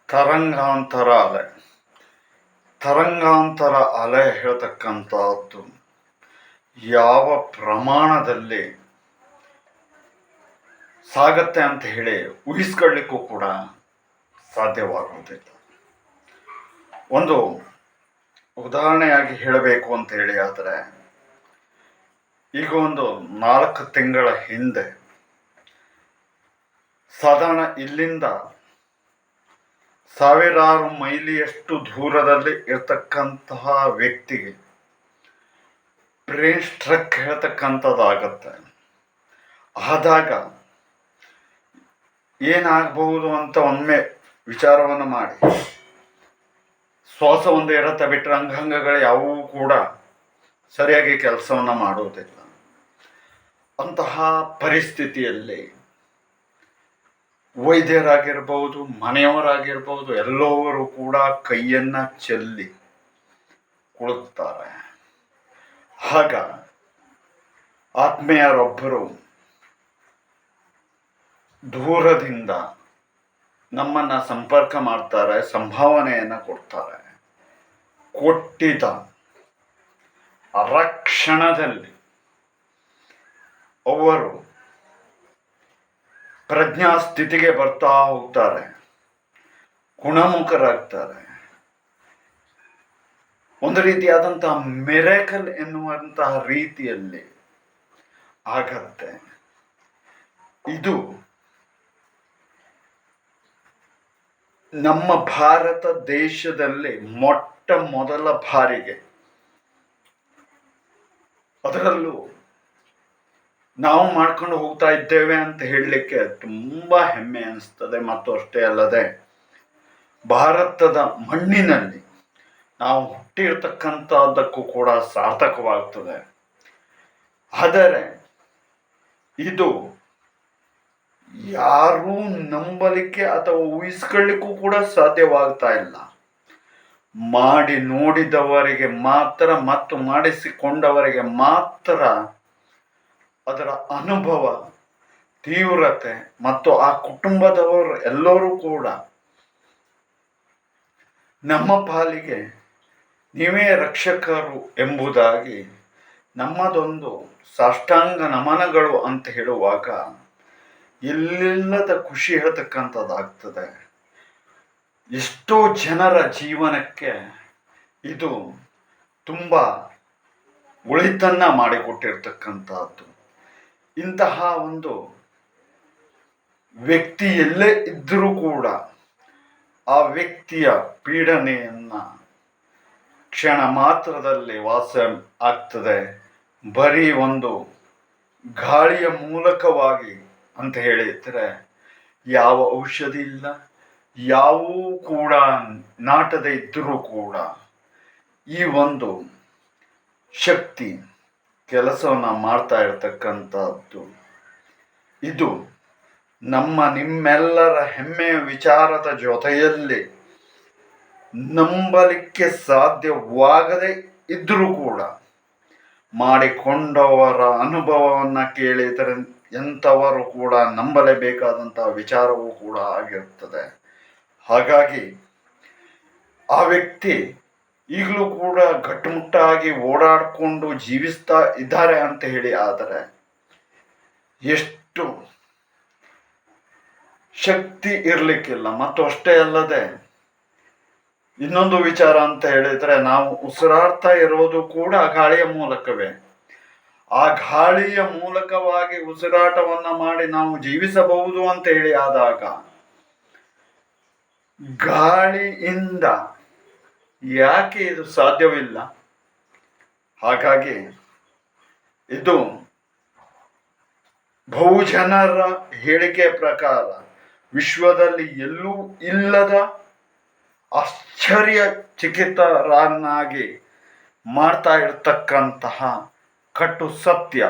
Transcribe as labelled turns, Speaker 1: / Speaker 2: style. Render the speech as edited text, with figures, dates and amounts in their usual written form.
Speaker 1: ತರಂಗಾಂತರ ಅಲೆ. ತರಂಗಾಂತರ ಅಲೆ ಹೇಳ್ತಕ್ಕಂಥದ್ದು ಯಾವ ಪ್ರಮಾಣದಲ್ಲಿ ಸಾಗತ್ತೆ ಅಂತ ಹೇಳಿ ಊಹಿಸ್ಕೊಳ್ಳಿಕ್ಕೂ ಕೂಡ ಸಾಧ್ಯವಾಗುವುದಿಲ್ಲ. ಒಂದು ಉದಾಹರಣೆಯಾಗಿ ಹೇಳಬೇಕು ಅಂತ ಹೇಳಿ ಆದರೆ, ಈಗ ಒಂದು 4 ತಿಂಗಳ ಹಿಂದೆ ಸಾಧಾರಣ ಇಲ್ಲಿಂದ ಸಾವಿರಾರು ಮೈಲಿಯಷ್ಟು ದೂರದಲ್ಲಿ ಇರ್ತಕ್ಕಂತಹ ವ್ಯಕ್ತಿಗೆ ಬ್ರೇನ್ ಸ್ಟ್ರಕ್ ಹೇಳ್ತಕ್ಕಂಥದ್ದಾಗತ್ತೆ. ಆದಾಗ ಏನಾಗಬಹುದು ಅಂತ ಒಮ್ಮೆ ವಿಚಾರವನ್ನು ಮಾಡಿ, ಶ್ವಾಸ ಒಂದು ಇರತ್ತೆ ಬಿಟ್ಟರೆ ಅಂಗಾಂಗಗಳು ಯಾವುವು ಕೂಡ ಸರಿಯಾಗಿ ಕೆಲಸವನ್ನು ಮಾಡುವುದಿಲ್ಲ. ಅಂತಹ ಪರಿಸ್ಥಿತಿಯಲ್ಲಿ ವೈದ್ಯರಾಗಿರ್ಬೋದು, ಮನೆಯವರಾಗಿರ್ಬೋದು, ಎಲ್ಲರೂ ಕೂಡ ಕೈಯನ್ನು ಚೆಲ್ಲಿ ಕುಳಿತಾರೆ. ಆಗ ಆತ್ಮೀಯರೊಬ್ಬರು ದೂರದಿಂದ ನಮ್ಮನ್ನು ಸಂಪರ್ಕ ಮಾಡ್ತಾರೆ, ಸಂಭಾವನೆಯನ್ನು ಕೊಡ್ತಾರೆ. ಕೊಟ್ಟಿದ ಅರಕ್ಷಣದಲ್ಲಿ ಅವರು ಪ್ರಜ್ಞಾಸ್ಥಿತಿಗೆ ಬರ್ತಾ ಹೋಗ್ತಾರೆ, ಗುಣಮುಖರಾಗ್ತಾರೆ. ಒಂದು ರೀತಿಯಾದಂತಹ ಮಿರಾಕಲ್ ಎನ್ನುವಂತಹ ರೀತಿಯಲ್ಲಿ ಆಗತ್ತೆ. ಇದು ನಮ್ಮ ಭಾರತ ದೇಶದಲ್ಲಿ ಮೊಟ್ಟ ಮೊದಲ ಬಾರಿಗೆ, ಅದರಲ್ಲೂ ನಾವು ಮಾಡ್ಕೊಂಡು ಹೋಗ್ತಾ ಇದ್ದೇವೆ ಅಂತ ಹೇಳಲಿಕ್ಕೆ ತುಂಬ ಹೆಮ್ಮೆ ಅನಿಸ್ತದೆ. ಮತ್ತು ಅಷ್ಟೇ ಅಲ್ಲದೆ ಭಾರತದ ಮಣ್ಣಿನಲ್ಲಿ ನಾವು ಹುಟ್ಟಿರ್ತಕ್ಕಂಥದ್ದಕ್ಕೂ ಕೂಡ ಸಾರ್ಥಕವಾಗ್ತದೆ. ಆದರೆ ಇದು ಯಾರೂ ನಂಬಲಿಕ್ಕೆ ಅಥವಾ ಊಹಿಸ್ಕೊಳ್ಳಿಕ್ಕೂ ಕೂಡ ಸಾಧ್ಯವಾಗ್ತಾ ಇಲ್ಲ. ಮಾಡಿ ನೋಡಿದವರಿಗೆ ಮಾತ್ರ ಮತ್ತು ಮಾಡಿಸಿಕೊಂಡವರಿಗೆ ಮಾತ್ರ ಅದರ ಅನುಭವ, ತೀವ್ರತೆ ಮತ್ತು ಆ ಕುಟುಂಬದವರು ಎಲ್ಲರೂ ಕೂಡ ನಮ್ಮ ಪಾಲಿಗೆ ನೀವೇ ರಕ್ಷಕರು ಎಂಬುದಾಗಿ ನಮ್ಮದೊಂದು ಸಾಷ್ಟಾಂಗ ನಮನಗಳು ಅಂತ ಹೇಳುವಾಗ ಎಲ್ಲಿಲ್ಲದ ಖುಷಿ ಹೇಳ್ತಕ್ಕಂಥದ್ದಾಗ್ತದೆ. ಎಷ್ಟೋ ಜನರ ಜೀವನಕ್ಕೆ ಇದು ತುಂಬ ಒಳಿತನ್ನ ಮಾಡಿಕೊಟ್ಟಿರ್ತಕ್ಕಂಥದ್ದು. ಇಂತಹ ಒಂದು ವ್ಯಕ್ತಿ ಎಲ್ಲೇ ಇದ್ದರೂ ಕೂಡ ಆ ವ್ಯಕ್ತಿಯ ಪೀಡನೆಯನ್ನು ಕ್ಷಣ ಮಾತ್ರದಲ್ಲಿ ವಾಸ ಆಗ್ತದೆ. ಬರೀ ಒಂದು ಗಾಳಿಯ ಮೂಲಕವಾಗಿ ಅಂತ ಹೇಳಿದರೆ ಯಾವ ಔಷಧಿ ಇಲ್ಲ, ಯಾವೂ ಕೂಡ ನಾಟದೇ ಇದ್ದರೂ ಕೂಡ ಈ ಒಂದು ಶಕ್ತಿ ಕೆಲಸವನ್ನು ಮಾಡ್ತಾ ಇರತಕ್ಕಂಥದ್ದು. ಇದು ನಮ್ಮ ನಿಮ್ಮೆಲ್ಲರ ಹೆಮ್ಮೆಯ ವಿಚಾರದ ಜೊತೆಯಲ್ಲಿ ನಂಬಲಿಕ್ಕೆ ಸಾಧ್ಯವಾಗದೇ ಇದ್ದರೂ ಕೂಡ ಮಾಡಿಕೊಂಡವರ ಅನುಭವವನ್ನು ಕೇಳಿದರೆ ಎಂಥವರು ಕೂಡ ನಂಬಲೇಬೇಕಾದಂತಹ ವಿಚಾರವೂ ಕೂಡ ಆಗಿರುತ್ತದೆ. ಹಾಗಾಗಿ ಆ ವ್ಯಕ್ತಿ ಈಗಲೂ ಕೂಡ ಗಟ್ಟುಮುಟ್ಟಾಗಿ ಓಡಾಡಿಕೊಂಡು ಜೀವಿಸ್ತಾ ಇದ್ದಾರೆ ಅಂತ ಹೇಳಿ ಆದರೆ ಎಷ್ಟು ಶಕ್ತಿ ಇರಲಿಕ್ಕಿಲ್ಲ. ಮತ್ತು ಅಷ್ಟೇ ಅಲ್ಲದೆ ಇನ್ನೊಂದು ವಿಚಾರ ಅಂತ ಹೇಳಿದರೆ, ನಾವು ಉಸಿರಾಡ್ತಾ ಇರೋದು ಕೂಡ ಗಾಳಿಯ ಮೂಲಕವೇ. ಆ ಗಾಳಿಯ ಮೂಲಕವಾಗಿ ಉಸಿರಾಟವನ್ನು ಮಾಡಿ ನಾವು ಜೀವಿಸಬಹುದು ಅಂತ ಹೇಳಿ ಆದಾಗ ಗಾಳಿಯಿಂದ ಯಾಕೆ ಇದು ಸಾಧ್ಯವಿಲ್ಲ? ಹಾಗಾಗಿ ಇದು ಬಹುಜನರ ಹೇಳಿಕೆ ಪ್ರಕಾರ ವಿಶ್ವದಲ್ಲಿ ಎಲ್ಲೂ ಇಲ್ಲದ ಆಶ್ಚರ್ಯಚಕಿತರನ್ನಾಗಿ ಮಾಡ್ತಾ ಇರತಕ್ಕಂತಹ ಕಟ್ಟು ಸತ್ಯ.